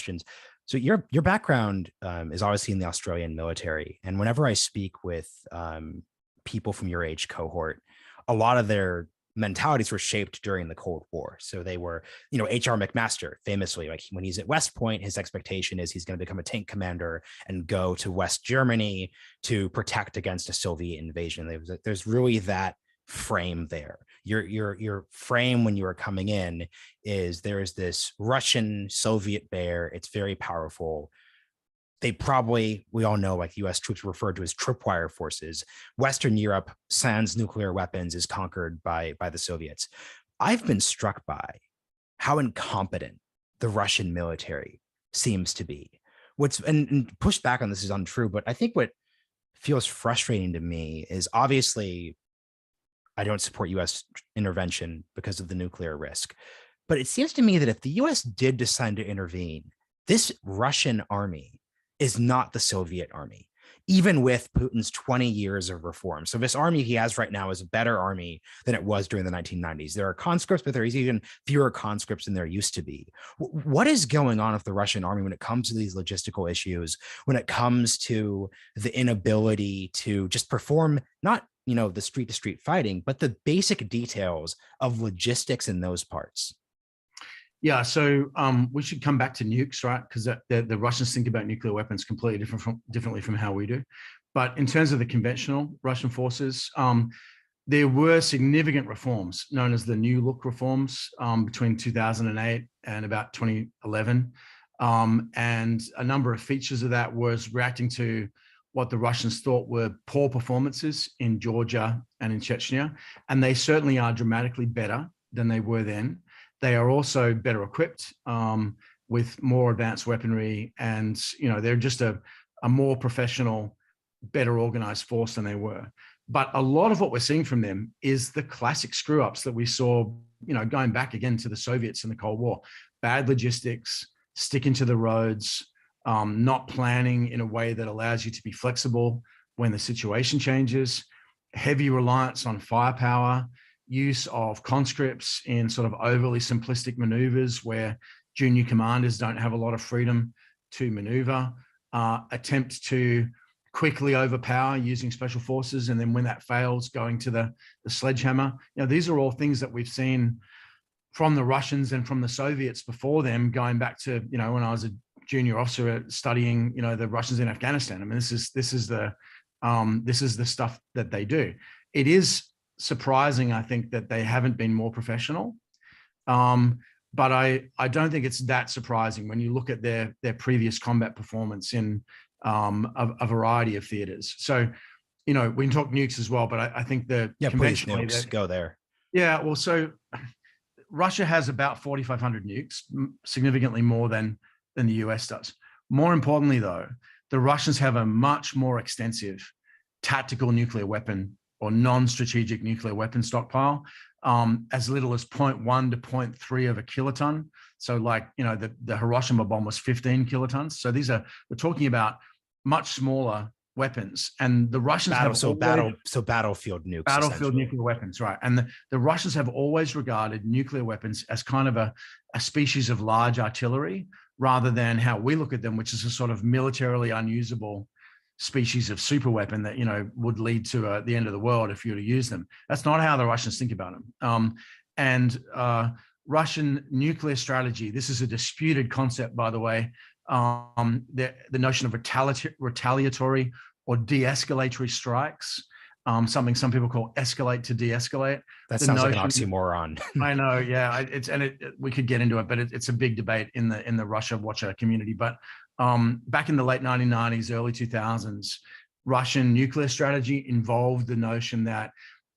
questions. So your background is obviously in the Australian military, and whenever I speak with people from your age cohort, a lot of their mentalities were shaped during the Cold War. So they were, H.R. McMaster famously, like when he's at West Point, his expectation is he's going to become a tank commander and go to West Germany to protect against a Soviet invasion. There's really that frame there. Your frame when you are coming in is there is this Russian Soviet bear. It's very powerful. We all know, like, US troops referred to as tripwire forces. Western Europe, sans nuclear weapons, is conquered by the Soviets. I've been struck by how incompetent the Russian military seems to be. And push back on this is untrue, but I think what feels frustrating to me is, obviously, I don't support US intervention because of the nuclear risk. But it seems to me that if the US did decide to intervene, this Russian army is not the Soviet army, even with Putin's 20 years of reform. So this army he has right now is a better army than it was during the 1990s. There are conscripts, but there's even fewer conscripts than there used to be. What is going on with the Russian army when it comes to these logistical issues, when it comes to the inability to just perform, not the street to street fighting, but the basic details of logistics in those parts? Yeah, so we should come back to nukes, right? Because the Russians think about nuclear weapons completely differently from how we do. But in terms of the conventional Russian forces, there were significant reforms known as the New Look reforms between 2008 and about 2011. And a number of features of that was reacting to what the Russians thought were poor performances in Georgia and in Chechnya. And they certainly are dramatically better than they were then. They are also better equipped with more advanced weaponry, and they're just a more professional, better organized force than they were. But a lot of what we're seeing from them is the classic screw ups that we saw, going back again to the Soviets in the Cold War: bad logistics, sticking to the roads, not planning in a way that allows you to be flexible when the situation changes, heavy reliance on firepower, use of conscripts in sort of overly simplistic maneuvers where junior commanders don't have a lot of freedom to maneuver, attempt to quickly overpower using special forces, and then when that fails, going to the sledgehammer. These are all things that we've seen from the Russians and from the Soviets before them, going back to when I was a junior officer studying the Russians in Afghanistan. I mean, this is the stuff that they do. It is surprising, I think, that they haven't been more professional. But I don't think it's that surprising when you look at their previous combat performance in a variety of theaters. So, we can talk nukes as well, but I think the conventionally, please, nukes, go there. Yeah, well, so Russia has about 4,500 nukes, significantly more than the US does. More importantly, though, the Russians have a much more extensive tactical nuclear weapon or non-strategic nuclear weapon stockpile, as little as 0.1 to 0.3 of a kiloton. So the Hiroshima bomb was 15 kilotons. So we're talking about much smaller weapons. And the Russians battlefield nukes. Battlefield nuclear weapons, right. And the Russians have always regarded nuclear weapons as kind of a species of large artillery, rather than how we look at them, which is a sort of militarily unusable species of super weapon that would lead to the end of the world if you were to use them. That's not how the Russians think about them. And Russian nuclear strategy, this is a disputed concept, by the way. The notion of retaliatory or de-escalatory strikes, something some people call escalate to de-escalate. That sounds like an oxymoron. I know, yeah. We could get into it, but it's a big debate in the Russia watcher community. But back in the late 1990s, early 2000s, Russian nuclear strategy involved the notion that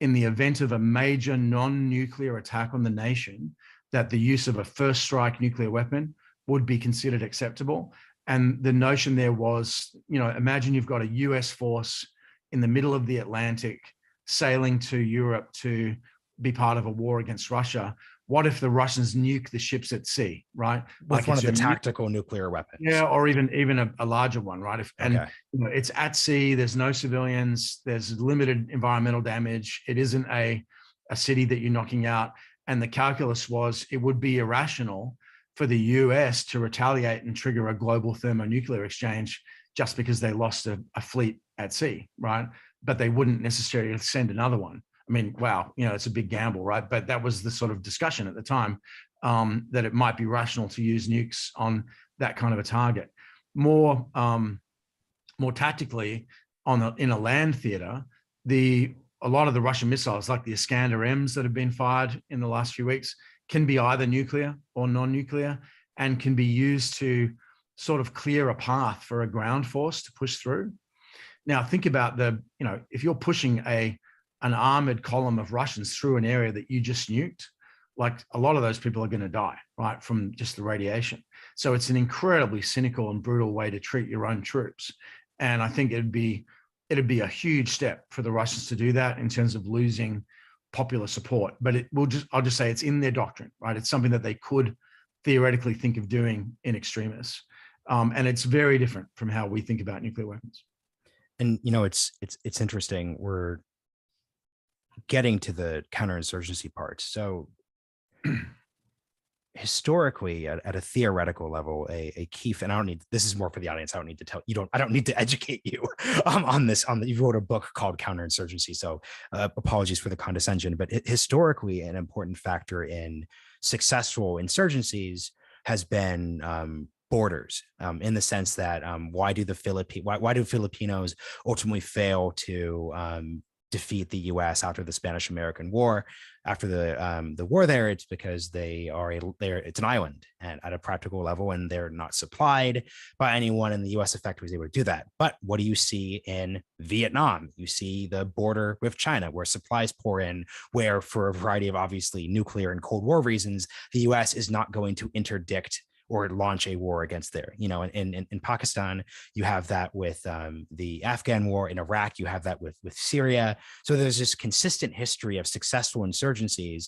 in the event of a major non-nuclear attack on the nation, that the use of a first strike nuclear weapon would be considered acceptable. And the notion there was, imagine you've got a US force in the middle of the Atlantic sailing to Europe to be part of a war against Russia. What if the Russians nuke the ships at sea, right? Like one of the tactical nuclear weapons. Yeah, or even a larger one, right? It's at sea, there's no civilians, there's limited environmental damage. It isn't a city that you're knocking out. And the calculus was it would be irrational for the US to retaliate and trigger a global thermonuclear exchange just because they lost a fleet at sea, right? But they wouldn't necessarily send another one. I mean, wow, it's a big gamble, right? But that was the sort of discussion at the time, that it might be rational to use nukes on that kind of a target. More tactically, in a land theater, a lot of the Russian missiles, like the Iskander-Ms that have been fired in the last few weeks, can be either nuclear or non-nuclear, and can be used to sort of clear a path for a ground force to push through. Now, think about if you're pushing an armored column of Russians through an area that you just nuked, like, a lot of those people are going to die, right, from just the radiation. So it's an incredibly cynical and brutal way to treat your own troops. And I think it'd be a huge step for the Russians to do that in terms of losing popular support. But I'll just say it's in their doctrine, right? It's something that they could theoretically think of doing in extremis. And it's very different from how we think about nuclear weapons. And, it's interesting. We're getting to the counterinsurgency part. So historically, at a theoretical level, a key, and I don't need, this is more for the audience. I don't need to tell you, I don't need to educate you on this, you wrote a book called Counterinsurgency. So apologies for the condescension, but historically, an important factor in successful insurgencies has been borders, in the sense that why do Filipinos ultimately fail to defeat the U.S. after the Spanish-American War? After the war there, it's because it's an island, and at a practical level, and they're not supplied by anyone, and the U.S. effectively was able to do that. But what do you see in Vietnam? You see the border with China, where supplies pour in, where, for a variety of obviously nuclear and Cold War reasons, the U.S. is not going to interdict or launch a war against there. In Pakistan, you have that with the Afghan war. In Iraq, you have that with Syria. So there's this consistent history of successful insurgencies,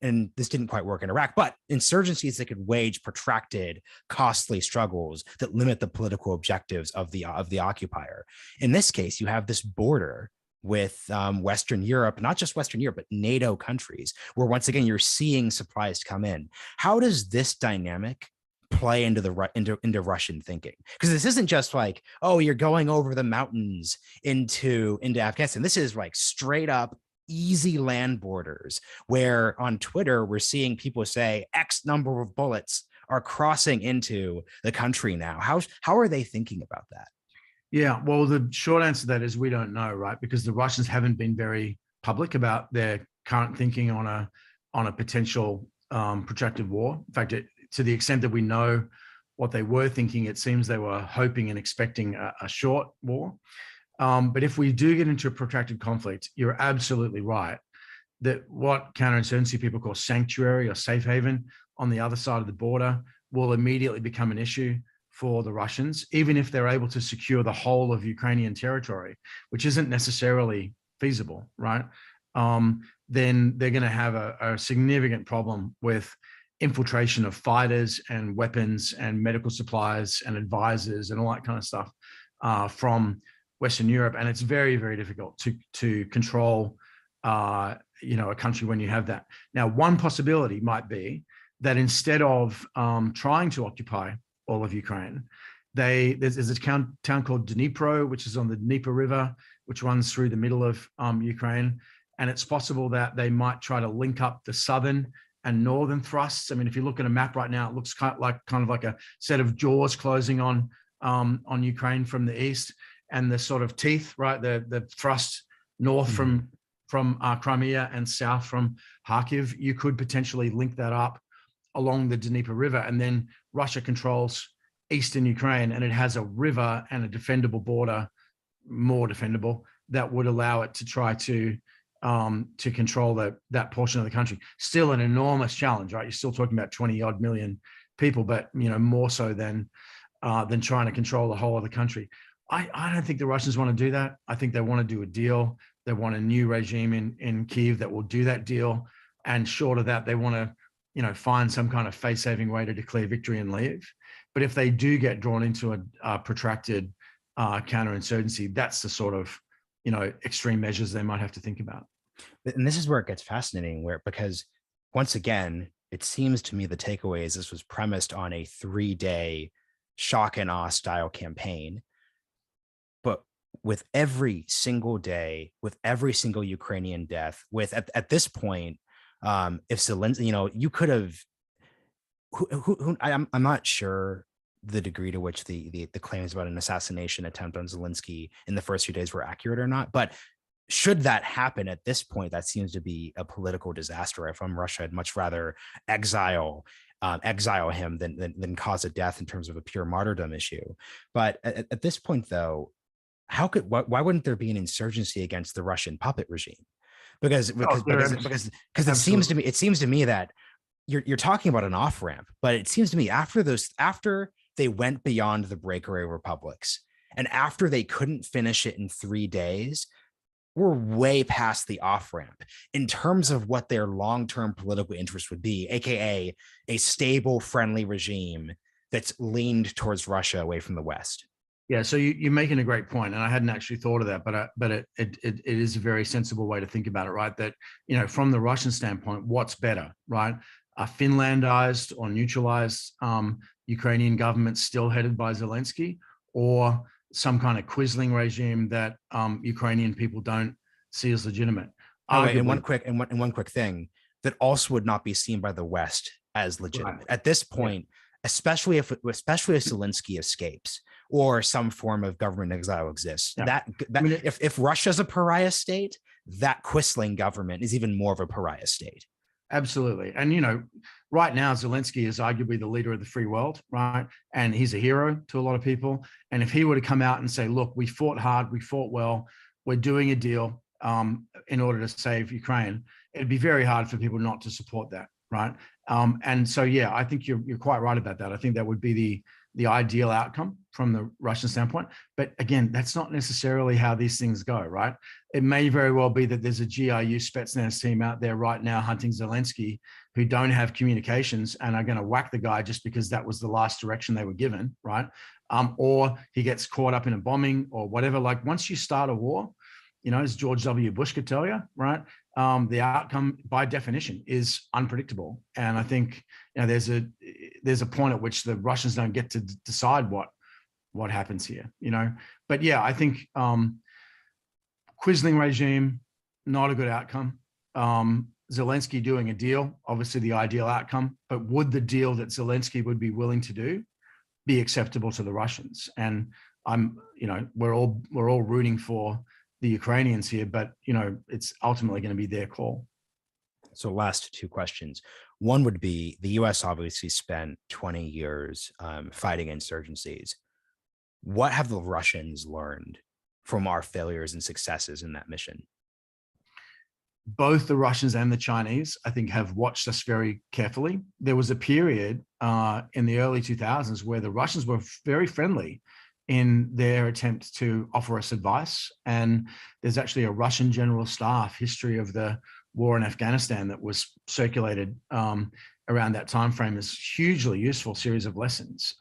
and this didn't quite work in Iraq, but insurgencies that could wage protracted, costly struggles that limit the political objectives of the occupier. In this case, you have this border with Western Europe, not just Western Europe, but NATO countries, where once again, you're seeing supplies come in. How does this dynamic play into Russian thinking? Because this isn't just like, oh, you're going over the mountains into Afghanistan. This is like straight up easy land borders, where on Twitter, we're seeing people say X number of bullets are crossing into the country now. How are they thinking about that? Yeah, well, the short answer to that is we don't know, right? Because the Russians haven't been very public about their current thinking on a potential protracted war. In fact, to the extent that we know what they were thinking, it seems they were hoping and expecting a short war. But if we do get into a protracted conflict, you're absolutely right that what counterinsurgency people call sanctuary or safe haven on the other side of the border will immediately become an issue for the Russians, even if they're able to secure the whole of Ukrainian territory, which isn't necessarily feasible, right? Then they're going to have a significant problem with infiltration of fighters and weapons and medical supplies and advisors and all that kind of stuff from Western Europe. And it's very, very difficult to control a country when you have that. Now, one possibility might be that instead of trying to occupy all of Ukraine, there's a town called Dnipro, which is on the Dnieper River, which runs through the middle of Ukraine. And it's possible that they might try to link up the southern and northern thrusts. I mean, if you look at a map right now, it looks kind of like a set of jaws closing on Ukraine from the east, and the sort of teeth, right? The thrust north from Crimea and south from Kharkiv. You could potentially link that up along the Dnieper River, and then Russia controls eastern Ukraine, and it has a river and a defendable border, more defendable, that would allow it to try to control that portion of the country. Still an enormous challenge, right? You're still talking about 20 odd million people, but more so than trying to control the whole of the country. I don't think the Russians want to do that. I think they want to do a deal. They want a new regime in Kyiv that will do that deal, and short of that, they want to find some kind of face-saving way to declare victory and leave. But if they do get drawn into a protracted counterinsurgency, that's the sort of, extreme measures they might have to think about. And this is where it gets fascinating, because once again, it seems to me the takeaway is this was premised on a 3-day shock and awe style campaign. But with every single day, with every single Ukrainian death, with at this point, if Zelensky, you could have, I'm not sure the degree to which the claims about an assassination attempt on Zelensky in the first few days were accurate or not, but should that happen at this point, that seems to be a political disaster. If I'm Russia, I'd much rather exile him than cause a death in terms of a pure martyrdom issue. But at this point, though, why wouldn't there be an insurgency against the Russian puppet regime? Because it seems to me that you're talking about an off ramp, but it seems to me after they went beyond the breakaway republics and after they couldn't finish it in 3 days, we're way past the off ramp in terms of what their long-term political interest would be, aka a stable, friendly regime that's leaned towards Russia away from the West. Yeah, so you're making a great point, and I hadn't actually thought of that, but it is a very sensible way to think about it, right? That, from the Russian standpoint, what's better, right? A Finlandized or neutralized Ukrainian government still headed by Zelensky, or some kind of quisling regime that Ukrainian people don't see as legitimate. And one quick thing that also would not be seen by the West as legitimate at this point, especially if Zelensky escapes or some form of government exile exists. If Russia's a pariah state, that quisling government is even more of a pariah state. Absolutely. And, right now, Zelensky is arguably the leader of the free world, right? And he's a hero to a lot of people. And if he were to come out and say, look, we fought hard, we fought well, we're doing a deal in order to save Ukraine, it'd be very hard for people not to support that, right? And so, yeah, I think you're quite right about that. I think that would be the ideal outcome from the Russian standpoint. But again, that's not necessarily how these things go, right? It may very well be that there's a GRU Spetsnaz team out there right now hunting Zelensky who don't have communications and are going to whack the guy just because that was the last direction they were given, right? Or he gets caught up in a bombing or whatever. Like, once you start a war, as George W. Bush could tell you, right? The outcome by definition is unpredictable. And I think, there's a point at which the Russians don't get to decide what happens here, But yeah, I think quisling regime, not a good outcome. Zelensky doing a deal, obviously the ideal outcome, but would the deal that Zelensky would be willing to do be acceptable to the Russians? And we're all rooting for the Ukrainians here, but it's ultimately going to be their call. So last 2 questions. One would be, the US obviously spent 20 years fighting insurgencies. What have the Russians learned from our failures and successes in that mission? Both the Russians and the Chinese, I think, have watched us very carefully. There was a period in the early 2000s where the Russians were very friendly in their attempt to offer us advice. And there's actually a Russian General Staff history of the war in Afghanistan that was circulated around that time frame as hugely useful series of lessons.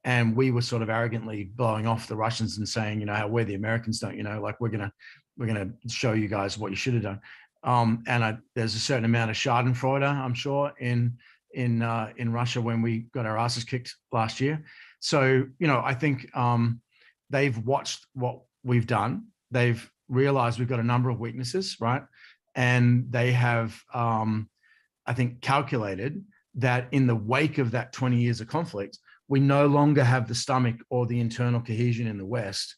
And we were sort of arrogantly blowing off the Russians and saying, how we're the Americans, don't like we're gonna show you guys what you should have done. There's a certain amount of Schadenfreude, I'm sure, in Russia when we got our asses kicked last year. So, I think they've watched what we've done. They've realized we've got a number of weaknesses, right? And they have, I think, calculated that in the wake of that 20 years of conflict, we no longer have the stomach or the internal cohesion in the West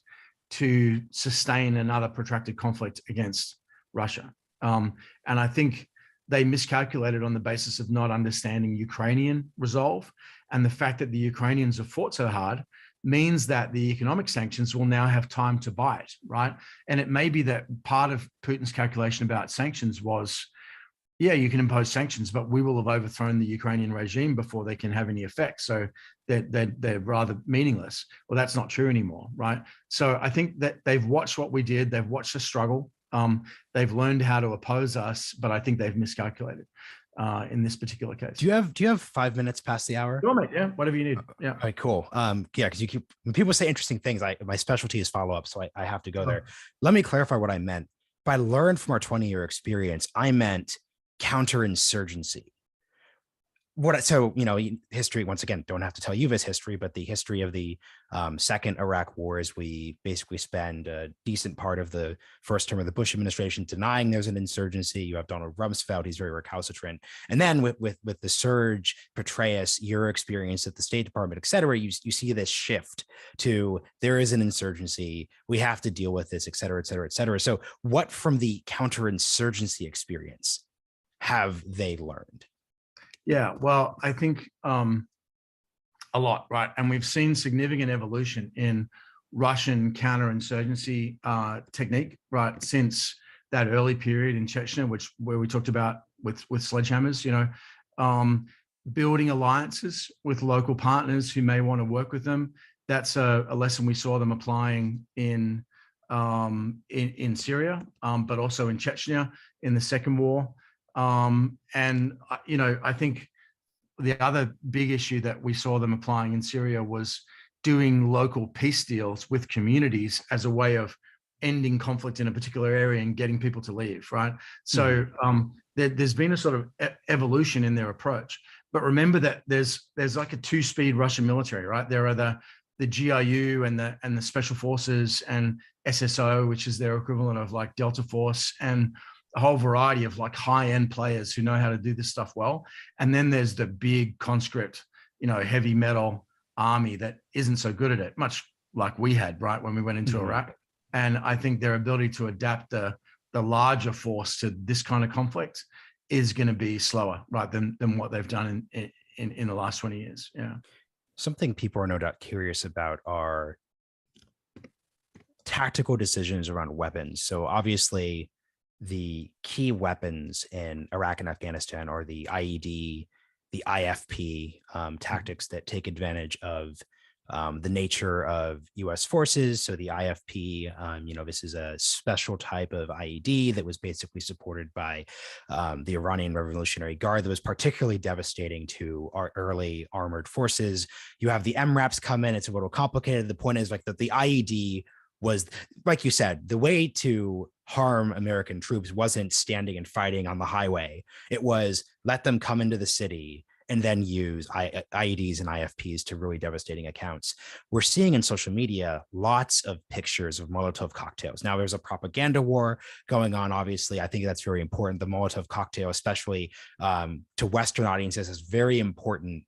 to sustain another protracted conflict against Russia. And I think they miscalculated on the basis of not understanding Ukrainian resolve. And the fact that the Ukrainians have fought so hard means that the economic sanctions will now have time to bite, right? And it may be that part of Putin's calculation about sanctions was, yeah, you can impose sanctions, but we will have overthrown the Ukrainian regime before they can have any effect. So they're rather meaningless. Well, that's not true anymore, right? So I think that they've watched what we did. They've watched us struggle. They've learned how to oppose us, but I think they've miscalculated in this particular case. Do you have 5 minutes past the hour? Sure, mate. Yeah, whatever you need. Yeah. All right, cool. Yeah, because when people say interesting things, my specialty is follow up, so I have to go there. Let me clarify what I meant. By learn from our 20-year experience, I meant counterinsurgency, So history, once again, don't have to tell you this history, but the history of the second Iraq war is we basically spend a decent part of the first term of the Bush administration denying there's an insurgency. You have Donald Rumsfeld, he's very recalcitrant, and then with the surge, Petraeus, your experience at the State Department, et cetera, you see this shift to there is an insurgency, we have to deal with this, et cetera, et cetera, et cetera. So what from the counterinsurgency experience have they learned? Yeah, well, I think a lot, right? And we've seen significant evolution in Russian counterinsurgency technique, right, since that early period in Chechnya, where we talked about with sledgehammers, building alliances with local partners who may want to work with them. That's a lesson we saw them applying in Syria, but also in Chechnya in the second war. I think the other big issue that we saw them applying in Syria was doing local peace deals with communities as a way of ending conflict in a particular area and getting people to leave, right? So there's been a sort of evolution in their approach. But remember that there's like a two-speed Russian military, right? There are the GRU and the Special Forces and SSO, which is their equivalent of like Delta Force, and a whole variety of like high-end players who know how to do this stuff well. And then there's the big conscript, heavy metal army that isn't so good at it, much like we had, right, when we went into Iraq. And I think their ability to adapt the larger force to this kind of conflict is going to be slower, right, than what they've done in the last 20 years. Yeah. Something people are no doubt curious about are tactical decisions around weapons. So obviously, the key weapons in Iraq and Afghanistan are the IED, the IFP tactics that take advantage of the nature of U.S. forces. So the IFP, this is a special type of IED that was basically supported by the Iranian Revolutionary Guard that was particularly devastating to our early armored forces. You have the MRAPs come in. It's a little complicated. The point is like that the IED was, like you said, the way to harm American troops wasn't standing and fighting on the highway. It was let them come into the city and then use IEDs and IFPs to really devastating accounts. We're seeing in social media lots of pictures of Molotov cocktails. Now there's a propaganda war going on. Obviously, I think that's very important. The Molotov cocktail, especially to Western audiences, is very important.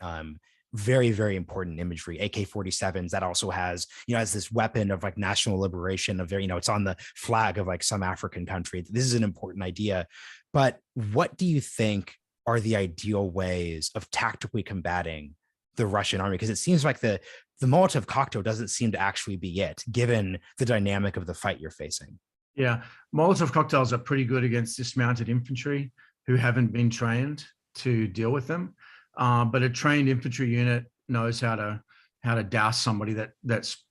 Very, very important imagery. AK-47s, that also has, as this weapon of like national liberation of it's on the flag of like some African country. This is an important idea. But what do you think are the ideal ways of tactically combating the Russian army? Because it seems like the Molotov cocktail doesn't seem to actually be it, given the dynamic of the fight you're facing. Yeah, Molotov cocktails are pretty good against dismounted infantry who haven't been trained to deal with them. But a trained infantry unit knows how to douse somebody that's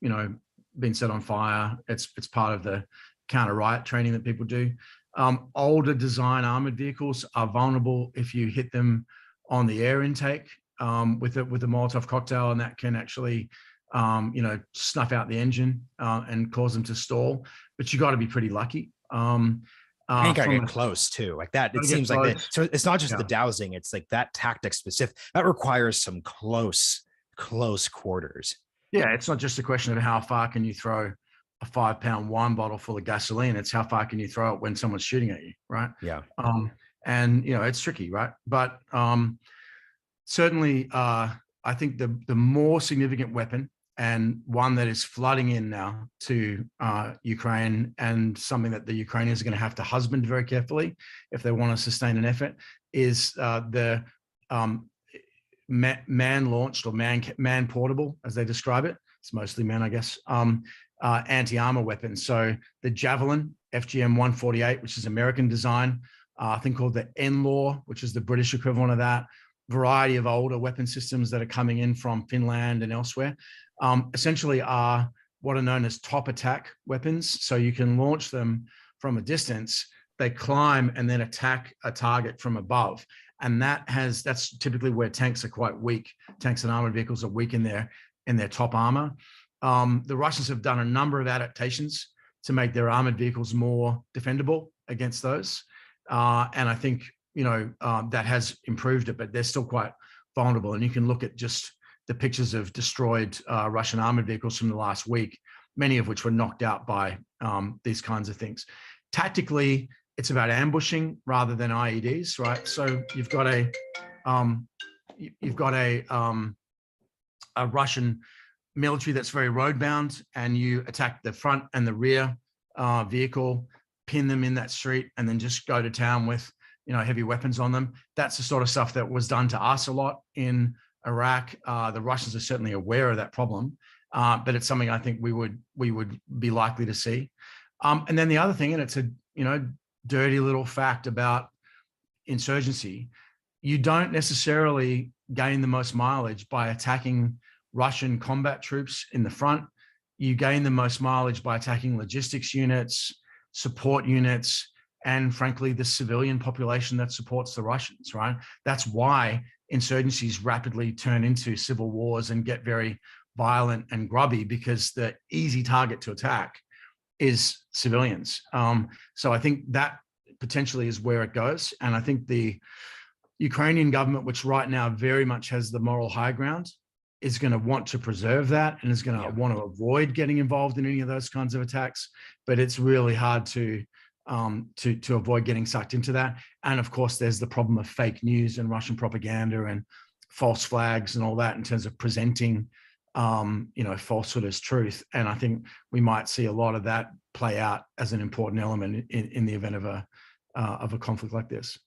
been set on fire. It's part of the counter riot training that people do. Older design armored vehicles are vulnerable if you hit them on the air intake with a Molotov cocktail, and that can actually snuff out the engine and cause them to stall. But you got to be pretty lucky. I think I get close too, like that. It seems like that. So it's not just the dousing; it's like that tactic specific. That requires some close quarters. Yeah, it's not just a question of how far can you throw a 5-pound wine bottle full of gasoline. It's how far can you throw it when someone's shooting at you, right? Yeah. And it's tricky, right? But certainly, I think the more significant weapon, and one that is flooding in now to Ukraine, and something that the Ukrainians are going to have to husband very carefully if they want to sustain an effort, is the man-launched or man-portable, as they describe it. It's mostly men, I guess, anti-armor weapons. So the Javelin FGM-148, which is American design, a thing called the NLAW, which is the British equivalent of that, variety of older weapon systems that are coming in from Finland and elsewhere, essentially are what are known as top attack weapons. So you can launch them from a distance, they climb and then attack a target from above. And that's typically where tanks are quite weak. Tanks and armored vehicles are weak in their top armor. The Russians have done a number of adaptations to make their armored vehicles more defendable against those. And I think, that has improved it, but they're still quite vulnerable. And you can look at just the pictures of destroyed Russian armored vehicles from the last week, many of which were knocked out by these kinds of things. Tactically, it's about ambushing rather than IEDs, right? So you've got a Russian military that's very road-bound, and you attack the front and the rear vehicle, pin them in that street, and then just go to town with, you know, heavy weapons on them. That's the sort of stuff that was done to us a lot in Iraq. The Russians are certainly aware of that problem, but it's something I think we would be likely to see. And then the other thing, and it's a, you know, dirty little fact about insurgency, you don't necessarily gain the most mileage by attacking Russian combat troops in the front. You gain the most mileage by attacking logistics units, support units, and frankly, the civilian population that supports the Russians, right? That's why insurgencies rapidly turn into civil wars and get very violent and grubby, because the easy target to attack is civilians. So I think that potentially is where it goes. And I think the Ukrainian government, which right now very much has the moral high ground, is going to want to preserve that and is going to want to avoid getting involved in any of those kinds of attacks. But it's really hard to avoid getting sucked into that. And of course, there's the problem of fake news and Russian propaganda and false flags and all that in terms of presenting, you know, falsehood as truth. And I think we might see a lot of that play out as an important element in the event of a conflict like this.